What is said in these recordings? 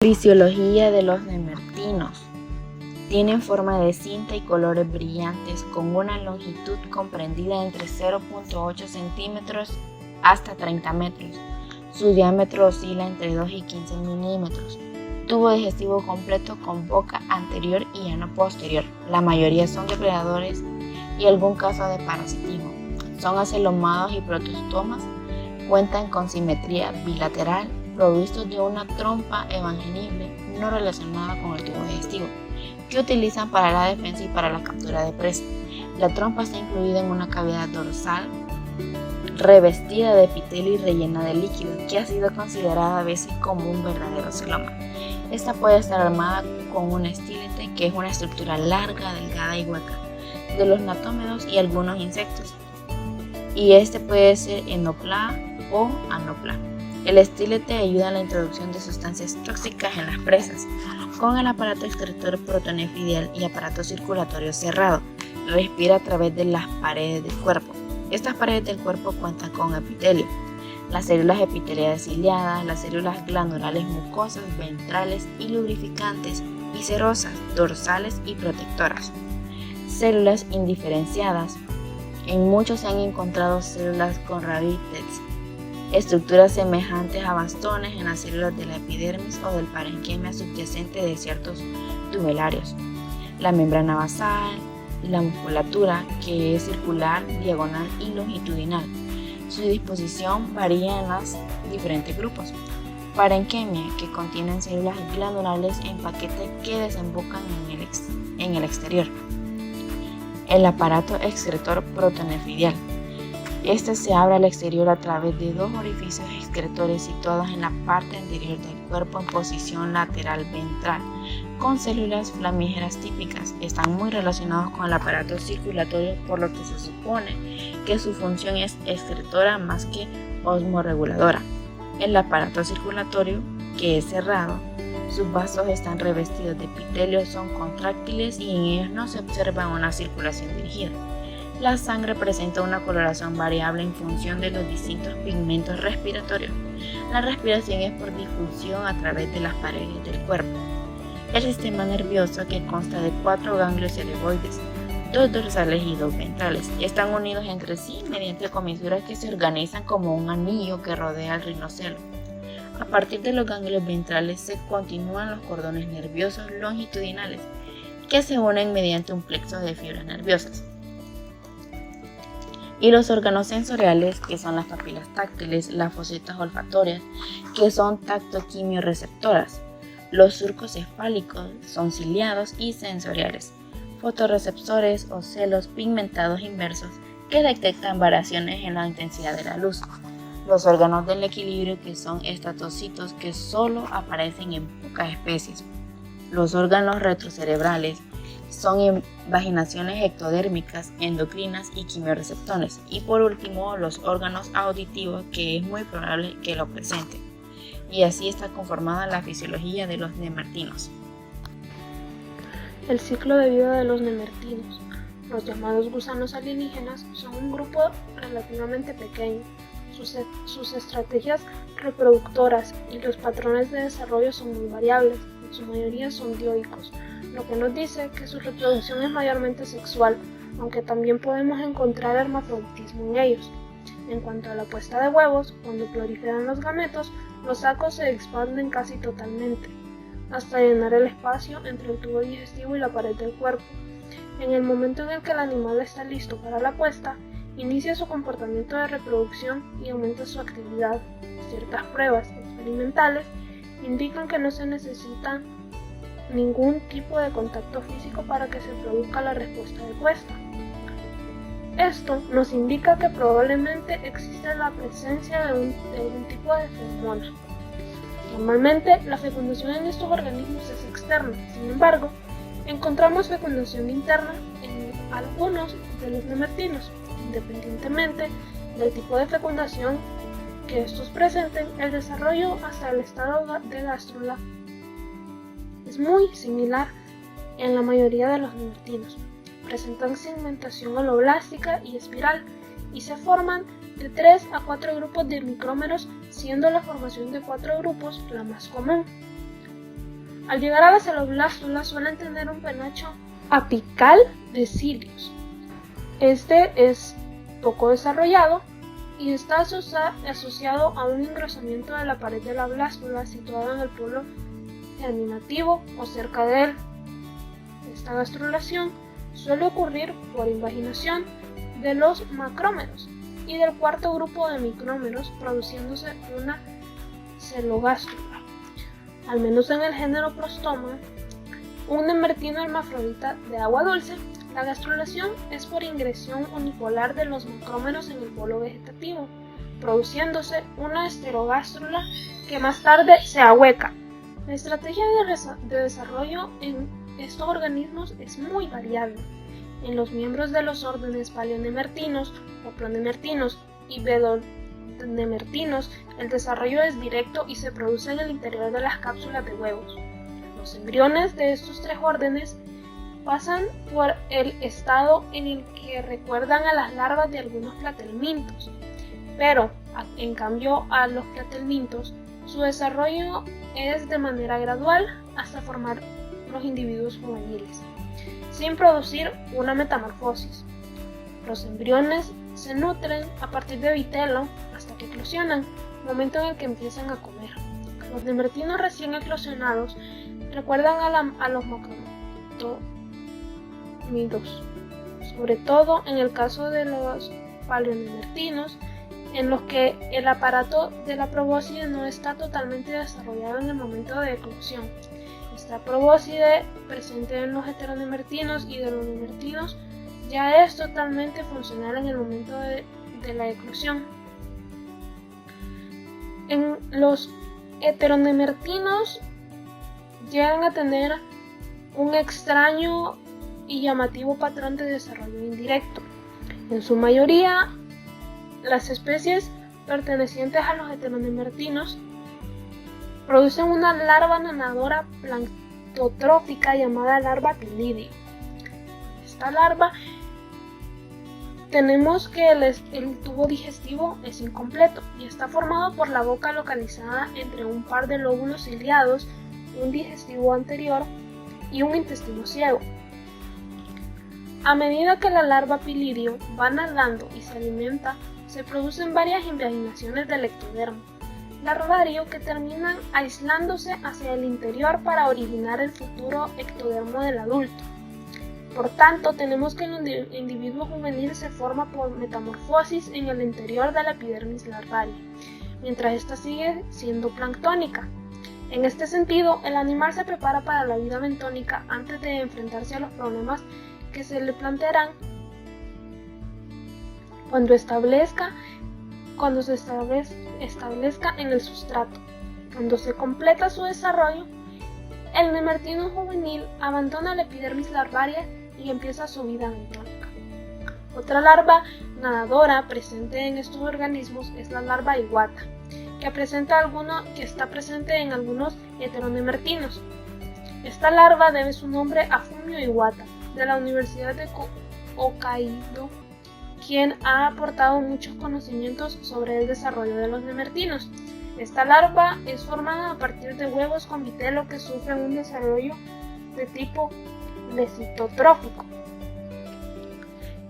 Fisiología de los nemertinos. Tienen forma de cinta y colores brillantes con una longitud comprendida entre 0.8 centímetros hasta 30 metros. Su diámetro oscila entre 2 y 15 milímetros. Tubo digestivo completo con boca anterior y ano posterior. La mayoría son depredadores y algún caso de parasitismo. Son acelomados y protostomas. Cuentan con simetría bilateral, provistos de una trompa evangelible no relacionada con el tubo digestivo, que utilizan para la defensa y para la captura de presa. La trompa está incluida en una cavidad dorsal revestida de epitelio y rellena de líquido, que ha sido considerada a veces como un verdadero celoma. Esta puede estar armada con un estilete, que es una estructura larga, delgada y hueca, de los natómedos y algunos insectos, y este puede ser enopla o anopla. El estilete ayuda a la introducción de sustancias tóxicas en las presas. Con el aparato excretor protonefidial y aparato circulatorio cerrado, respira a través de las paredes del cuerpo. Estas paredes del cuerpo cuentan con epitelio, las células epiteliales ciliadas, las células glandulares mucosas, ventrales y lubrificantes, y cerosas, dorsales y protectoras. Células indiferenciadas. En muchos se han encontrado células con rarítex, estructuras semejantes a bastones en las células de la epidermis o del parenquimia subyacente de ciertos tubularios. La membrana basal, la musculatura, que es circular, diagonal y longitudinal. Su disposición varía en los diferentes grupos. Parenquimia, que contienen células glandulares en paquete que desembocan en el exterior. El aparato excretor protonefidial. Este se abre al exterior a través de dos orificios excretores situados en la parte anterior del cuerpo en posición lateral ventral, con células flamígeras típicas. Están muy relacionados con el aparato circulatorio, por lo que se supone que su función es excretora más que osmorreguladora. El aparato circulatorio, que es cerrado, sus vasos están revestidos de epitelio, son contráctiles y en ellos no se observa una circulación dirigida. La sangre presenta una coloración variable en función de los distintos pigmentos respiratorios. La respiración es por difusión a través de las paredes del cuerpo. El sistema nervioso, que consta de 4 ganglios cereberoides, 2 dorsales y 2 ventrales, están unidos entre sí mediante comisuras que se organizan como un anillo que rodea al rinocelo. A partir de los ganglios ventrales se continúan los cordones nerviosos longitudinales, que se unen mediante un plexo de fibras nerviosas. Y los órganos sensoriales, que son las papilas táctiles, las fosetas olfatorias, que son tactoquimioreceptoras. Los surcos cefálicos son ciliados y sensoriales. Fotorreceptores o celos pigmentados inversos, que detectan variaciones en la intensidad de la luz. Los órganos del equilibrio, que son estatocitos, que solo aparecen en pocas especies. Los órganos retrocerebrales son invaginaciones ectodérmicas, endocrinas y quimioreceptores. Y por último, los órganos auditivos, que es muy probable que lo presenten. Y así está conformada la fisiología de los nemertinos. El ciclo de vida de los nemertinos. Los llamados gusanos alienígenas son un grupo relativamente pequeño. Sus estrategias reproductoras y los patrones de desarrollo son muy variables. En su mayoría son dioicos, lo que nos dice que su reproducción es mayormente sexual, aunque también podemos encontrar hermafroditismo en ellos. En cuanto a la puesta de huevos, cuando proliferan los gametos, los sacos se expanden casi totalmente, hasta llenar el espacio entre el tubo digestivo y la pared del cuerpo. En el momento en el que el animal está listo para la puesta, inicia su comportamiento de reproducción y aumenta su actividad. Ciertas pruebas experimentales indican que no se necesita ningún tipo de contacto físico para que se produzca la respuesta de puesta. Esto nos indica que probablemente existe la presencia de algún tipo de feromona. Normalmente la fecundación en estos organismos es externa, sin embargo, encontramos fecundación interna en algunos de los nemertinos. Independientemente del tipo de fecundación que estos presenten, el desarrollo hasta el estado de gástrula es muy similar en la mayoría de los nemertinos. Presentan segmentación holoblástica y espiral y se forman de 3 a 4 grupos de micrómeros, siendo la formación de 4 grupos la más común. Al llegar a la celoblástula suelen tener un penacho apical de cilios. Este es poco desarrollado y está asociado a un engrosamiento de la pared de la blástula situada en el polo germinativo o cerca de él. Esta gastrulación suele ocurrir por invaginación de los macrómeros y del cuarto grupo de micrómeros, produciéndose una celogástrula. Al menos en el género Prostoma, un nemertino hermafrodita de agua dulce, la gastrulación es por ingresión unipolar de los macrómeros en el polo vegetativo, produciéndose una esterogástrula que más tarde se ahueca. La estrategia de desarrollo en estos organismos es muy variable. En los miembros de los órdenes paleonemertinos o pronemertinos y bedonemertinos, el desarrollo es directo y se produce en el interior de las cápsulas de huevos. Los embriones de estos tres órdenes pasan por el estado en el que recuerdan a las larvas de algunos platelmintos, pero en cambio a los platelmintos su desarrollo es de manera gradual hasta formar los individuos juveniles, sin producir una metamorfosis. Los embriones se nutren a partir de vitelo hasta que eclosionan, momento en el que empiezan a comer. Los nemertinos recién eclosionados recuerdan a los macrotómidos, sobre todo en el caso de los paleonemertinos, en los que el aparato de la probóscide no está totalmente desarrollado en el momento de eclosión. Esta probóscide presente en los heteronemertinos y de los nemertinos ya es totalmente funcional en el momento de la eclosión. En los heteronemertinos llegan a tener un extraño y llamativo patrón de desarrollo indirecto. En su mayoría, las especies pertenecientes a los heteronemertinos producen una larva nanadora planctotrófica llamada larva pilidio. Esta larva tenemos que el tubo digestivo es incompleto y está formado por la boca localizada entre un par de lóbulos ciliados, un digestivo anterior y un intestino ciego. A medida que la larva pilidio va nadando y se alimenta, se producen varias invaginaciones del ectodermo larvario que terminan aislándose hacia el interior para originar el futuro ectodermo del adulto. Por tanto, tenemos que el individuo juvenil se forma por metamorfosis en el interior de la epidermis larvaria, mientras ésta sigue siendo planctónica. En este sentido, el animal se prepara para la vida bentónica antes de enfrentarse a los problemas que se le plantearán cuando se establezca en el sustrato. Cuando se completa su desarrollo, el nemertino juvenil abandona la epidermis larvaria y empieza su vida bentónica. Otra larva nadadora presente en estos organismos es la larva iguata, que está presente en algunos heteronemertinos. Esta larva debe su nombre a Fumio Iwata, de la Universidad de Hokkaido, quien ha aportado muchos conocimientos sobre el desarrollo de los nemertinos. Esta larva es formada a partir de huevos con vitelo que sufren un desarrollo de tipo lecitotrófico.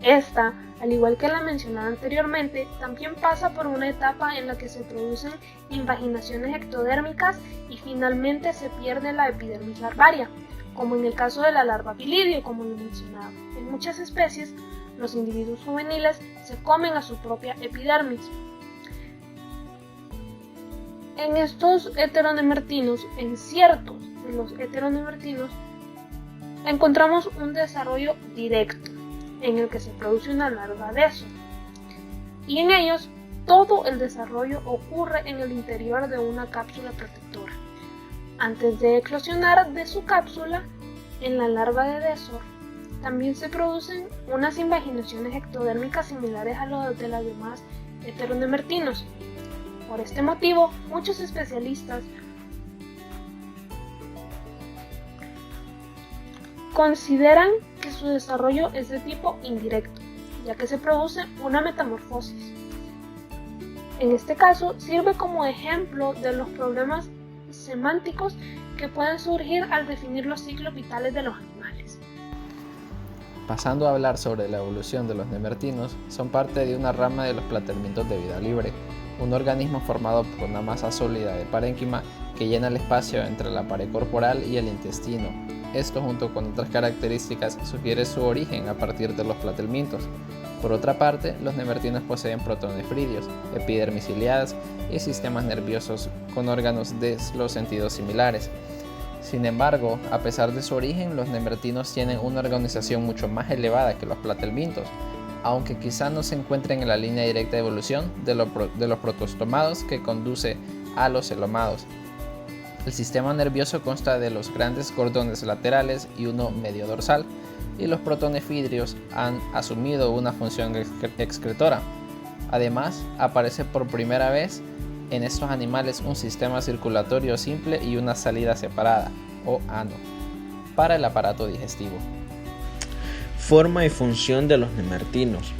Esta, al igual que la mencionada anteriormente, también pasa por una etapa en la que se producen invaginaciones ectodérmicas y finalmente se pierde la epidermis larvaria, como en el caso de la larva pilidio, como lo mencionaba. En muchas especies, los individuos juveniles se comen a su propia epidermis. En estos heteronemertinos, en ciertos de los heteronemertinos, encontramos un desarrollo directo, en el que se produce una larva de eso, y en ellos todo el desarrollo ocurre en el interior de una cápsula protectora. Antes de eclosionar de su cápsula, en la larva de Desor, también se producen unas invaginaciones ectodérmicas similares a las de los demás heteronemertinos. Por este motivo, muchos especialistas consideran que su desarrollo es de tipo indirecto, ya que se produce una metamorfosis. En este caso, sirve como ejemplo de los problemas semánticos que pueden surgir al definir los ciclos vitales de los animales. Pasando a hablar sobre la evolución de los nemertinos, son parte de una rama de los platelmintos de vida libre, un organismo formado por una masa sólida de parénquima que llena el espacio entre la pared corporal y el intestino. Esto, junto con otras características, sugiere su origen a partir de los platelmintos. Por otra parte, los nemertinos poseen protonefridios, epidermis ciliadas y sistemas nerviosos con órganos de los sentidos similares. Sin embargo, a pesar de su origen, los nemertinos tienen una organización mucho más elevada que los platelmintos, aunque quizá no se encuentren en la línea directa de evolución de los protostomados que conduce a los celomados. El sistema nervioso consta de los grandes cordones laterales y uno medio dorsal, y los protonefridios han asumido una función excretora. Además, aparece por primera vez en estos animales un sistema circulatorio simple y una salida separada, o ano, para el aparato digestivo. Forma y función de los nemertinos.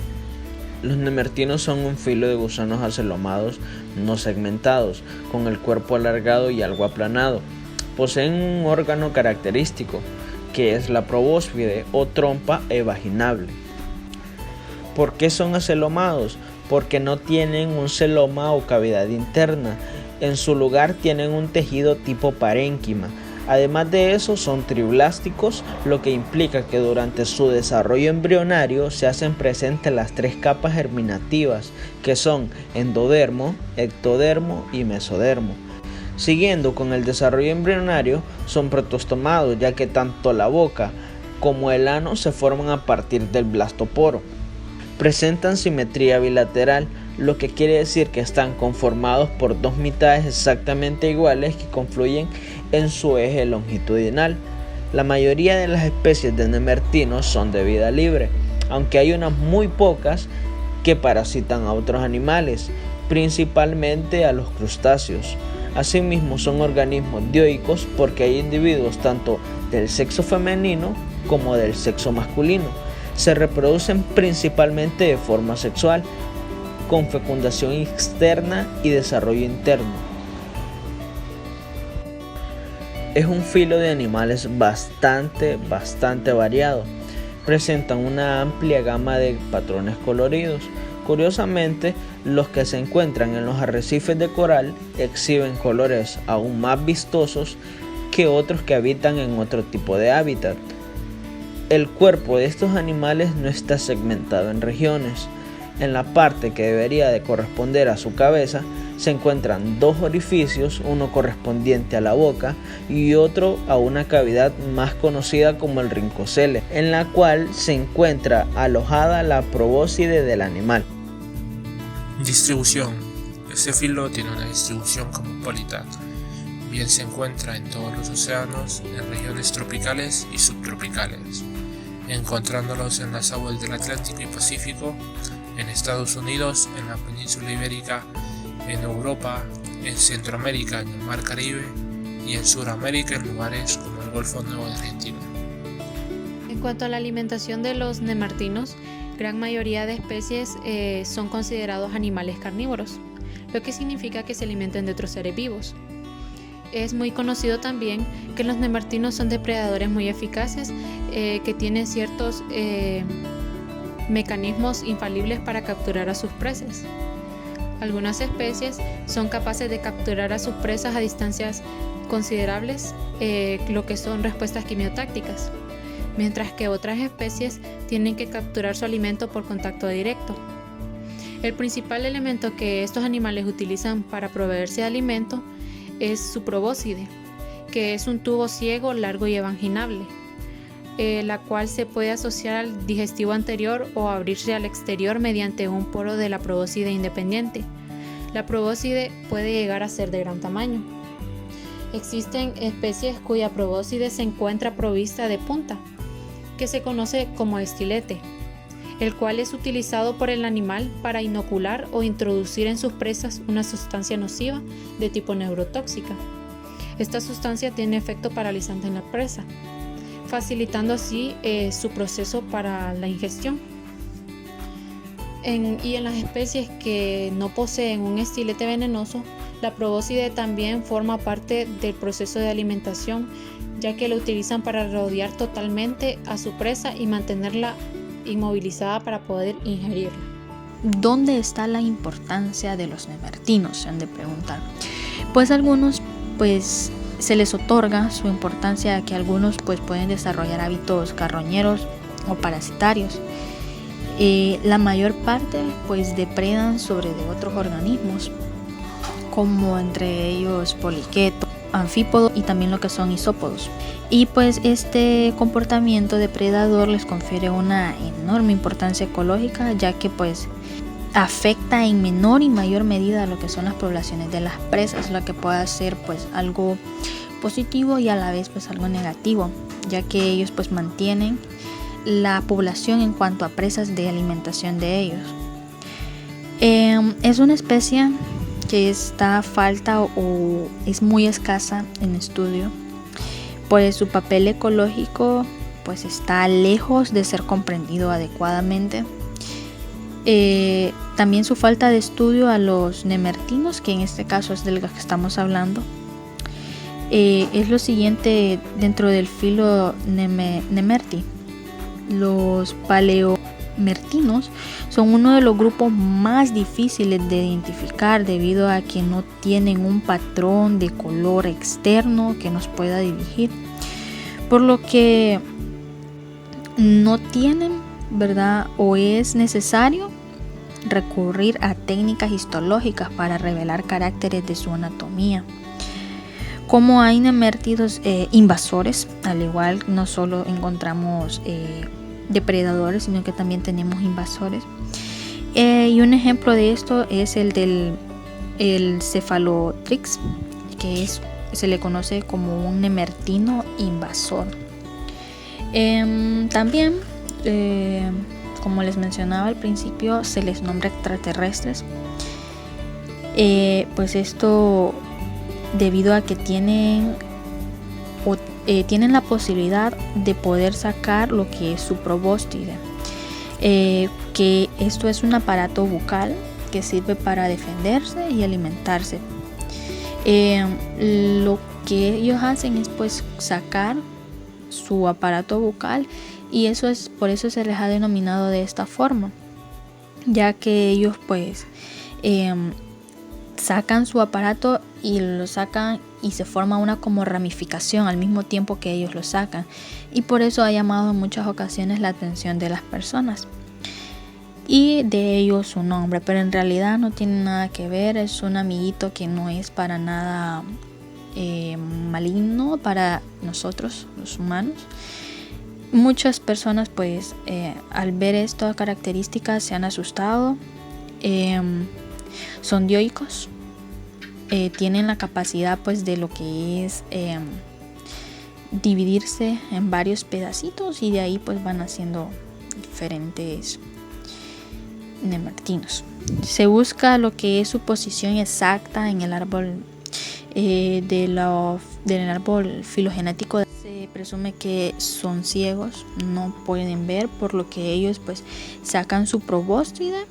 Los nemertinos son un filo de gusanos acelomados no segmentados, con el cuerpo alargado y algo aplanado. Poseen un órgano característico, que es la probóscide o trompa evaginable. ¿Por qué son acelomados? Porque no tienen un celoma o cavidad interna. En su lugar tienen un tejido tipo parénquima. Además de eso, son triblásticos, lo que implica que durante su desarrollo embrionario se hacen presentes las tres capas germinativas, que son endodermo, ectodermo y mesodermo. Siguiendo con el desarrollo embrionario, son protostomados, ya que tanto la boca como el ano se forman a partir del blastoporo. Presentan simetría bilateral, lo que quiere decir que están conformados por dos mitades exactamente iguales que confluyen en su eje longitudinal. La mayoría de las especies de nemertinos son de vida libre, aunque hay unas muy pocas que parasitan a otros animales, principalmente a los crustáceos. Asimismo, son organismos dioicos porque hay individuos tanto del sexo femenino como del sexo masculino. Se reproducen principalmente de forma sexual, con fecundación externa y desarrollo interno. Es un filo de animales bastante variado. Presentan una amplia gama de patrones coloridos. Curiosamente, los que se encuentran en los arrecifes de coral exhiben colores aún más vistosos que otros que habitan en otro tipo de hábitat. El cuerpo de estos animales no está segmentado en regiones. En la parte que debería de corresponder a su cabeza se encuentran dos orificios, uno correspondiente a la boca y otro a una cavidad más conocida como el rincocele, en la cual se encuentra alojada la probóscide del animal. Distribución. Este filo tiene una distribución cosmopolita. Bien se encuentra en todos los océanos, en regiones tropicales y subtropicales, encontrándolos en las aguas del Atlántico y Pacífico, en Estados Unidos, en la península ibérica, en Europa, en Centroamérica, en el Mar Caribe y en Sudamérica, en lugares como el Golfo Nuevo de Argentina. En cuanto a la alimentación de los nemertinos, gran mayoría de especies son considerados animales carnívoros, lo que significa que se alimentan de otros seres vivos. Es muy conocido también que los nemertinos son depredadores muy eficaces que tienen ciertos mecanismos infalibles para capturar a sus presas. Algunas especies son capaces de capturar a sus presas a distancias considerables, lo que son respuestas quimiotácticas, mientras que otras especies tienen que capturar su alimento por contacto directo. El principal elemento que estos animales utilizan para proveerse de alimento es su probóscide, que es un tubo ciego, largo y evanginable, la cual se puede asociar al digestivo anterior o abrirse al exterior mediante un poro de la probóscide independiente. La probóscide puede llegar a ser de gran tamaño. Existen especies cuya probóscide se encuentra provista de punta, que se conoce como estilete, el cual es utilizado por el animal para inocular o introducir en sus presas una sustancia nociva de tipo neurotóxica. Esta sustancia tiene efecto paralizante en la presa, facilitando así su proceso para la ingestión. En las especies que no poseen un estilete venenoso, La probóscide también forma parte del proceso de alimentación, ya que la utilizan para rodear totalmente a su presa y mantenerla inmovilizada para poder ingerirla. ¿Dónde está la importancia de los nemertinos? Se han de preguntar. Pues algunos se les otorga su importancia a que algunos pueden desarrollar hábitos carroñeros o parasitarios. La mayor parte depredan sobre de otros organismos, como entre ellos poliquetos, anfípodos y también lo que son isópodos. Y este comportamiento depredador les confiere una enorme importancia ecológica, ya que afecta en menor y mayor medida a lo que son las poblaciones de las presas, lo que puede ser algo positivo y a la vez algo negativo, ya que ellos mantienen la población en cuanto a presas de alimentación de ellos. Es una especie que está falta o es muy escasa en estudio, pues su papel ecológico está lejos de ser comprendido adecuadamente. También su falta de estudio a los nemertinos, que en este caso es del que estamos hablando, es lo siguiente dentro del filo Nemerti. Los paleomertinos son uno de los grupos más difíciles de identificar debido a que no tienen un patrón de color externo que nos pueda dirigir, por lo que no tienen, ¿verdad? O es necesario recurrir a técnicas histológicas para revelar caracteres de su anatomía. Como hay nemértidos invasores, al igual no solo encontramos depredadores, sino que también tenemos invasores. Y un ejemplo de esto es el del Cephalotrix, que se le conoce como un nemertino invasor. También, como les mencionaba al principio, se les nombra extraterrestres. Esto debido a que tienen la posibilidad de poder sacar lo que es su probóscide, que esto es un aparato bucal que sirve para defenderse y alimentarse. Lo que ellos hacen es sacar su aparato bucal, y por eso se les ha denominado de esta forma, ya que ellos sacan su aparato y lo sacan y se forma una como ramificación al mismo tiempo que ellos lo sacan, y por eso ha llamado en muchas ocasiones la atención de las personas y de ellos su nombre, pero en realidad no tiene nada que ver. Es un amiguito que no es para nada maligno para nosotros los humanos. Muchas personas al ver estas características se han asustado. Son dioicos, tienen la capacidad de lo que es dividirse en varios pedacitos, y de ahí van haciendo diferentes nemertinos. Se busca lo que es su posición exacta en el árbol del árbol filogenético. Se presume que son ciegos, no pueden ver, por lo que ellos sacan su probóscide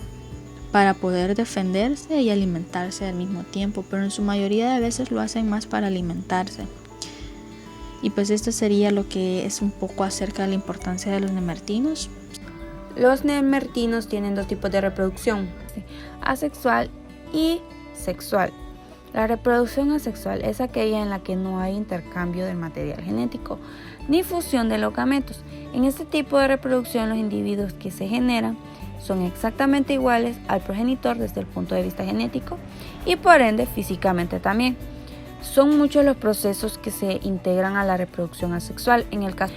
para poder defenderse y alimentarse al mismo tiempo, pero en su mayoría de veces lo hacen más para alimentarse. Y esto sería lo que es un poco acerca de la importancia de los nemertinos. Los nemertinos tienen dos tipos de reproducción: asexual y sexual. La reproducción asexual es aquella en la que no hay intercambio del material genético ni fusión de los gametos. En este tipo de reproducción, los individuos que se generan son exactamente iguales al progenitor desde el punto de vista genético y por ende físicamente también. Son muchos los procesos que se integran a la reproducción asexual. En el caso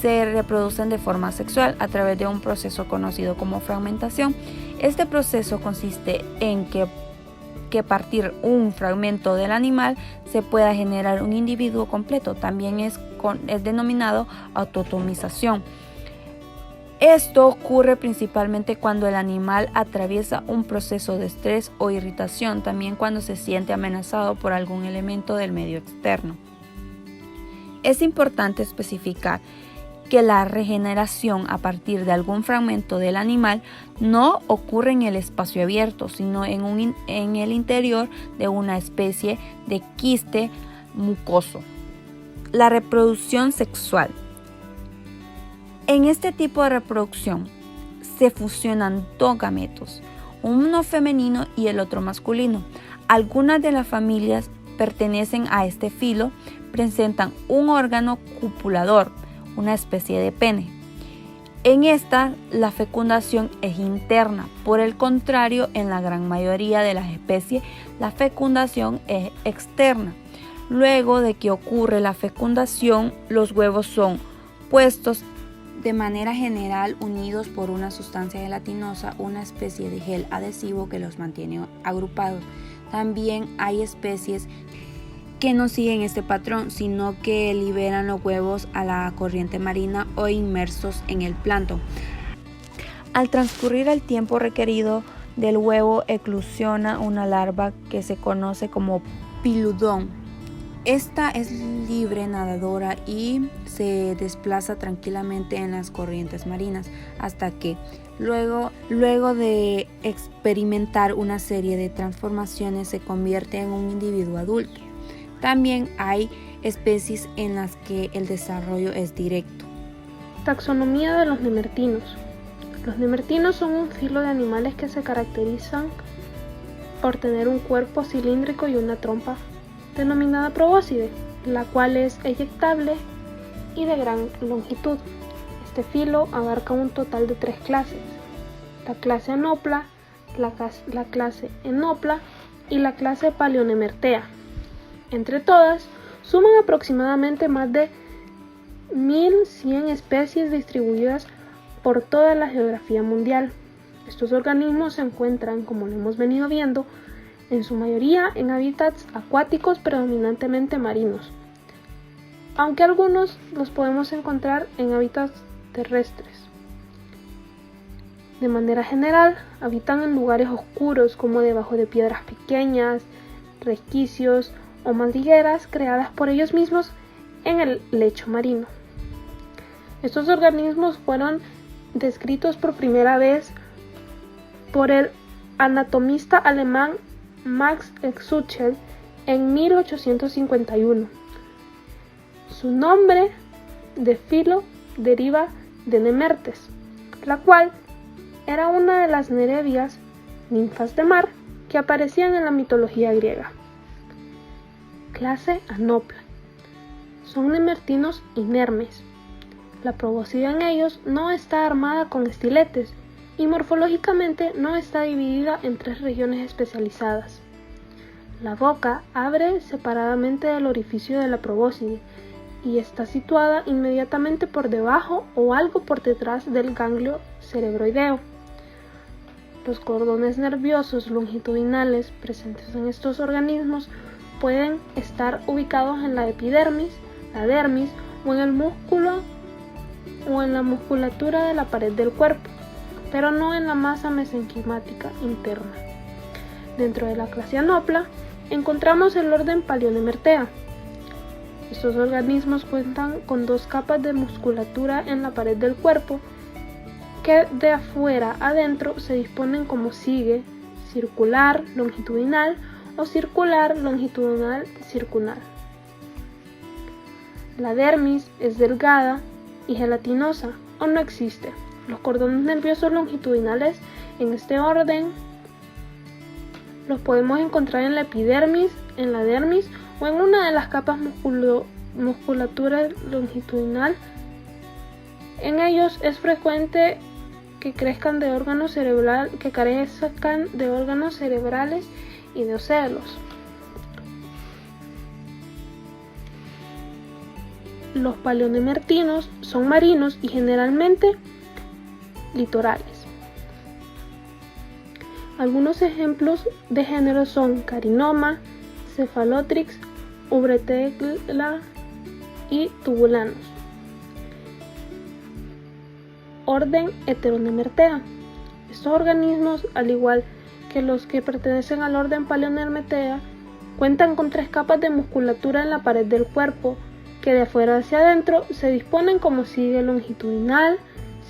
se reproducen de forma asexual a través de un proceso conocido como fragmentación. Este proceso consiste en que partir un fragmento del animal se pueda generar un individuo completo. También es denominado autotomización. Esto ocurre principalmente cuando el animal atraviesa un proceso de estrés o irritación, también cuando se siente amenazado por algún elemento del medio externo. Es importante especificar que la regeneración a partir de algún fragmento del animal no ocurre en el espacio abierto, sino en el interior de una especie de quiste mucoso. La reproducción sexual. En este tipo de reproducción se fusionan dos gametos, uno femenino y el otro masculino. Algunas de las familias pertenecen a este filo presentan un órgano copulador, una especie de pene. En esta, la fecundación es interna. Por el contrario, en la gran mayoría de las especies, la fecundación es externa. Luego de que ocurre la fecundación, los huevos son puestos de manera general unidos por una sustancia gelatinosa, una especie de gel adhesivo que los mantiene agrupados. También hay especies que no siguen este patrón, sino que liberan los huevos a la corriente marina o inmersos en el plancton. Al transcurrir el tiempo requerido, del huevo eclosiona una larva que se conoce como piludón. Esta es libre nadadora y se desplaza tranquilamente en las corrientes marinas hasta que, luego de experimentar una serie de transformaciones, se convierte en un individuo adulto. También hay especies en las que el desarrollo es directo. Taxonomía de los nemertinos. Los nemertinos son un filo de animales que se caracterizan por tener un cuerpo cilíndrico y una trompa denominada probóscide, la cual es eyectable y de gran longitud. Este filo abarca un total de 3 clases: la clase Anopla, la clase Enopla y la clase Paleonemertea. Entre todas, suman aproximadamente más de 1100 especies distribuidas por toda la geografía mundial. Estos organismos se encuentran, como lo hemos venido viendo, en su mayoría en hábitats acuáticos predominantemente marinos, aunque algunos los podemos encontrar en hábitats terrestres. De manera general, habitan en lugares oscuros como debajo de piedras pequeñas, resquicios o madrigueras creadas por ellos mismos en el lecho marino. Estos organismos fueron descritos por primera vez por el anatomista alemán Max Schuchel en 1851. Su nombre de filo deriva de Nemertes, la cual era una de las nereidas, ninfas de mar, que aparecían en la mitología griega. Clase Anopla. Son nemertinos inermes. La probóscide en ellos no está armada con estiletes y morfológicamente no está dividida en 3 regiones especializadas. La boca abre separadamente del orificio de la probóscide y está situada inmediatamente por debajo o algo por detrás del ganglio cerebroideo. Los cordones nerviosos longitudinales presentes en estos organismos pueden estar ubicados en la epidermis, la dermis o en el músculo o en la musculatura de la pared del cuerpo, pero no en la masa mesenquimática interna. Dentro de la clase Anopla encontramos el orden Paleonemertea. Estos organismos cuentan con 2 capas de musculatura en la pared del cuerpo que de afuera a adentro se disponen como sigue: circular, longitudinal o circular, longitudinal, circular. La dermis es delgada y gelatinosa o no existe. Los cordones nerviosos longitudinales en este orden los podemos encontrar en la epidermis, en la dermis o en una de las capas musculatura longitudinal. En ellos es frecuente que carezcan de órganos cerebrales y de ocelos. Los paleonemertinos son marinos y generalmente litorales. Algunos ejemplos de género son Carinoma, Cephalotrix, Ubretella y Tubulanus. Orden Heteronemertea. Estos organismos, al igual que los que pertenecen al orden Paleonemertea, cuentan con 3 capas de musculatura en la pared del cuerpo que de afuera hacia adentro se disponen como sigue: longitudinal,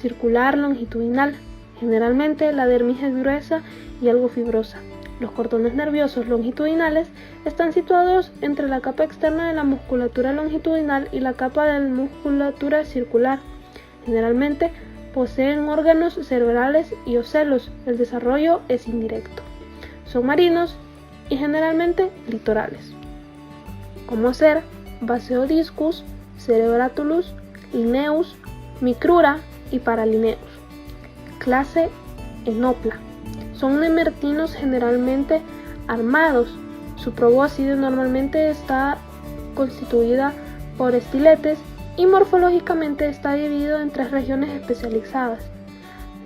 circular, longitudinal. Generalmente la dermis es gruesa y algo fibrosa. Los cordones nerviosos longitudinales están situados entre la capa externa de la musculatura longitudinal y la capa de la musculatura circular. Generalmente poseen órganos cerebrales y ocelos. El desarrollo es indirecto. Son marinos y generalmente litorales, como ser Baseodiscus, Cerebratulus, Linnaeus, Micrura y Paralinnaeus. Clase Enopla. Son nemertinos generalmente armados. Su probóscide normalmente está constituida por estiletes y morfológicamente está dividido en 3 regiones especializadas.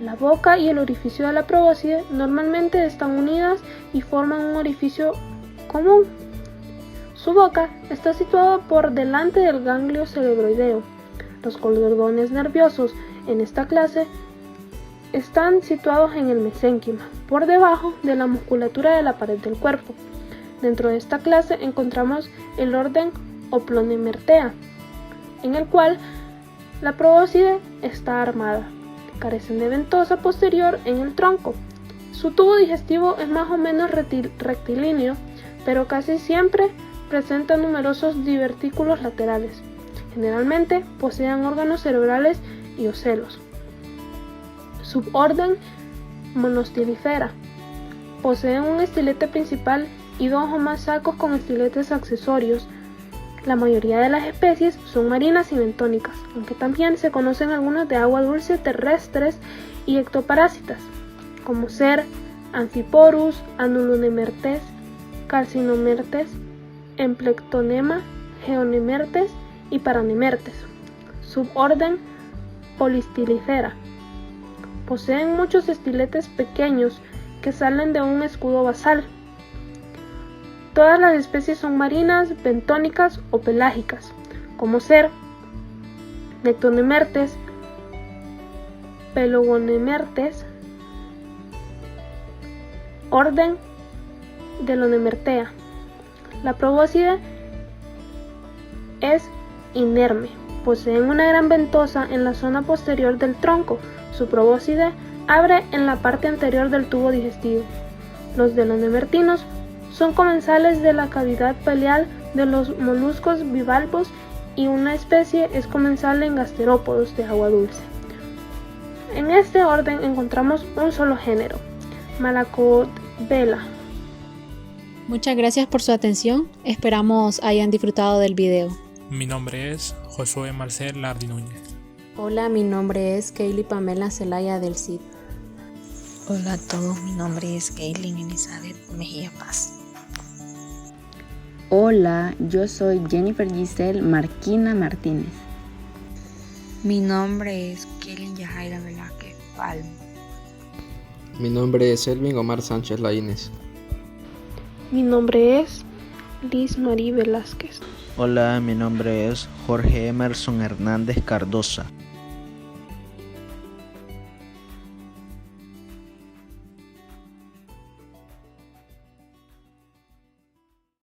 La boca y el orificio de la probóscide normalmente están unidas y forman un orificio común. Su boca está situada por delante del ganglio cerebroideo. Los cordones nerviosos en esta clase están situados en el mesénquima, por debajo de la musculatura de la pared del cuerpo. Dentro de esta clase encontramos el orden Oplonemertea, en el cual la probóscide está armada. Carecen de ventosa posterior en el tronco. Su tubo digestivo es más o menos rectilíneo, pero casi siempre presenta numerosos divertículos laterales. Generalmente poseen órganos cerebrales y ocelos. Suborden Monostilifera. Poseen un estilete principal y 2 o más sacos con estiletes accesorios. La mayoría de las especies son marinas y bentónicas, aunque también se conocen algunas de agua dulce terrestres y ectoparásitas, como ser Amphiporus, Anulonemertes, Calcinomertes, Emplectonema, Geonemertes y Paranemertes. Suborden Polistilifera. Poseen muchos estiletes pequeños que salen de un escudo basal. Todas las especies son marinas, bentónicas o pelágicas, como ser Nectonemertes, Pelogonemertes, orden Delonemertea. La probóscide es inerme. Poseen una gran ventosa en la zona posterior del tronco. Su probóscide abre en la parte anterior del tubo digestivo. Los delonemertinos son comensales de la cavidad paleal de los moluscos bivalvos y una especie es comensal en gasterópodos de agua dulce. En este orden encontramos un solo género, Malacodbela. Muchas gracias por su atención. Esperamos hayan disfrutado del video. Mi nombre es Josué Marcel Lardi Núñez. Hola, mi nombre es Kaylee Pamela Zelaya del CID. Hola a todos, mi nombre es Kaylin Elizabeth Mejía Paz. Hola, yo soy Jennifer Giselle Marquina Martínez. Mi nombre es Kelly Yajaira Velázquez Palma. Mi nombre es Elvin Omar Sánchez Laínez. Mi nombre es Liz Marie Velázquez. Hola, mi nombre es Jorge Emerson Hernández Cardosa.